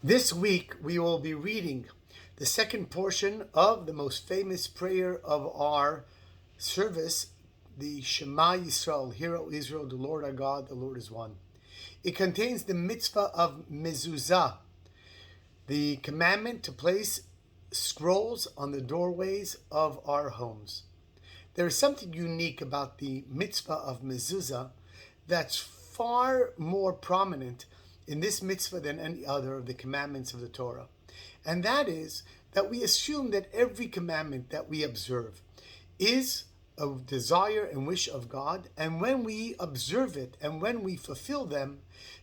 This week we will be reading the second portion of the most famous prayer of our service, the Shema Yisrael, Hear, O Israel, the Lord our God, the Lord is one. It contains the mitzvah of mezuzah, the commandment to place scrolls on the doorways of our homes. There is something unique about the mitzvah of mezuzah that's far more prominent in this mitzvah than any other of the commandments of the Torah. And that is that we assume that every commandment that we observe is a desire and wish of God, and when we observe it and when we fulfill them,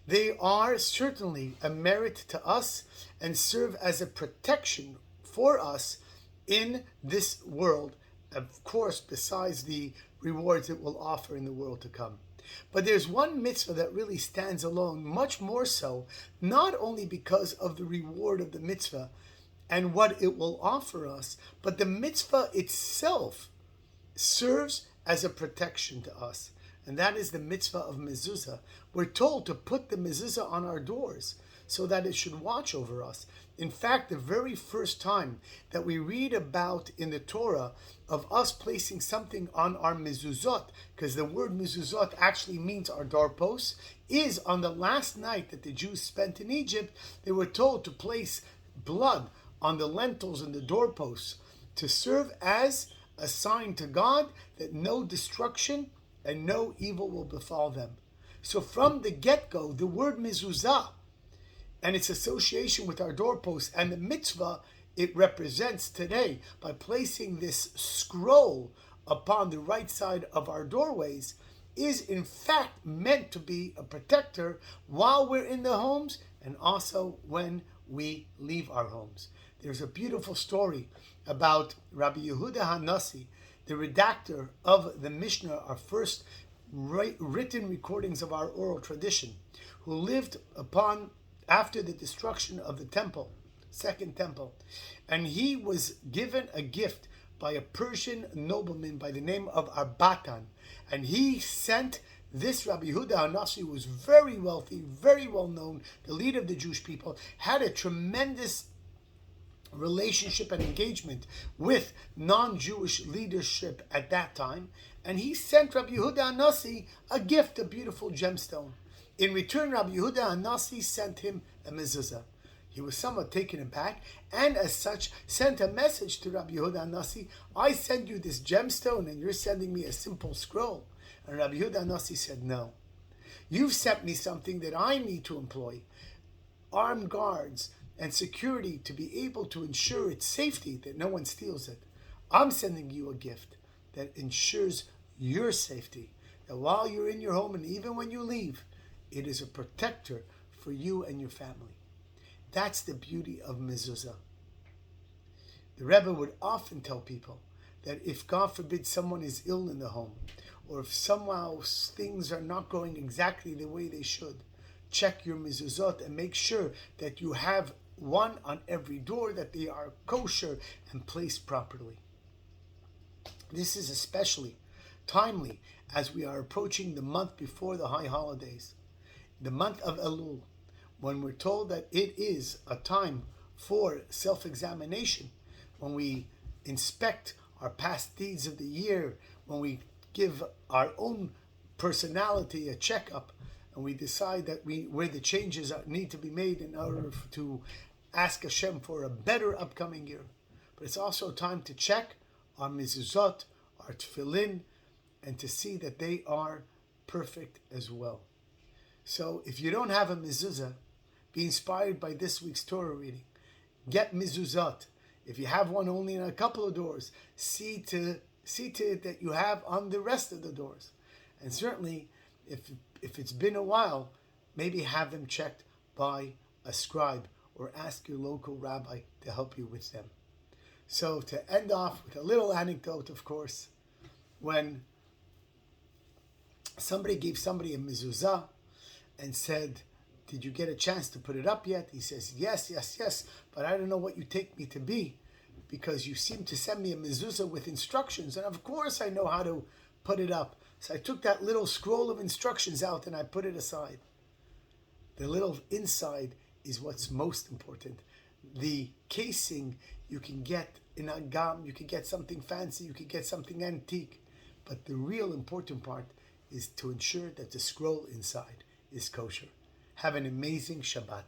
they are certainly a merit to us and serve as a protection for us in this world, of course, besides the rewards it will offer in the world to come. But there's one mitzvah that really stands alone, much more so, not only because of the reward of the mitzvah and what it will offer us, but the mitzvah itself serves as a protection to us. And that is the mitzvah of mezuzah. We're told to put the mezuzah on our doors so that it should watch over us. In fact, the very first time that we read about in the Torah of us placing something on our mezuzot, because the word mezuzot actually means our doorposts, is on the last night that the Jews spent in Egypt. They were told to place blood on the lintels and the doorposts to serve as a sign to God that no destruction and no evil will befall them. So from the get-go, the word mezuzah and its association with our doorposts and the mitzvah it represents today by placing this scroll upon the right side of our doorways is in fact meant to be a protector while we're in the homes and also when we leave our homes. There's a beautiful story about Rabbi Yehuda HaNasi, the redactor of the Mishnah, our first written recordings of our oral tradition, who lived after the destruction of the temple, second temple. And he was given a gift by a Persian nobleman by the name of Arbatan. And he sent this Rabbi Yehuda HaNasi, who was very wealthy, very well known, the leader of the Jewish people, had a tremendous relationship and engagement with non-Jewish leadership at that time. And he sent Rabbi Yehuda HaNasi a gift, a beautiful gemstone. In return, Rabbi Yehuda HaNasi sent him a mezuzah. He was somewhat taken aback, and as such, sent a message to Rabbi Yehuda HaNasi, I send you this gemstone, and you're sending me a simple scroll. And Rabbi Yehuda HaNasi said, no. You've sent me something that I need to employ, armed guards and security to be able to ensure its safety, that no one steals it. I'm sending you a gift that ensures your safety, that while you're in your home and even when you leave, it is a protector for you and your family. That's the beauty of mezuzah. The Rebbe would often tell people that if, God forbid, someone is ill in the home, or if somehow things are not going exactly the way they should, check your mezuzot and make sure that you have one on every door, that they are kosher and placed properly. This is especially timely as we are approaching the month before the high holidays, the month of Elul, when we're told that it is a time for self-examination, when we inspect our past deeds of the year, when we give our own personality a checkup, and we decide that where the changes need to be made in order to ask Hashem for a better upcoming year. But it's also time to check our mezuzot, our tefillin, and to see that they are perfect as well. So if you don't have a mezuzah, be inspired by this week's Torah reading. Get mezuzot. If you have one only in a couple of doors, see to it that you have on the rest of the doors. And certainly, if it's been a while, maybe have them checked by a scribe or ask your local rabbi to help you with them. So to end off with a little anecdote, of course, when somebody gave somebody a mezuzah and said, did you get a chance to put it up yet? He says, yes, but I don't know what you take me to be, because you seem to send me a mezuzah with instructions, and of course I know how to put it up. So I took that little scroll of instructions out and I put it aside. The little inside is what's most important. The casing you can get in a gum, you can get something fancy, you can get something antique, but the real important part is to ensure that the scroll inside is kosher. Have an amazing Shabbat.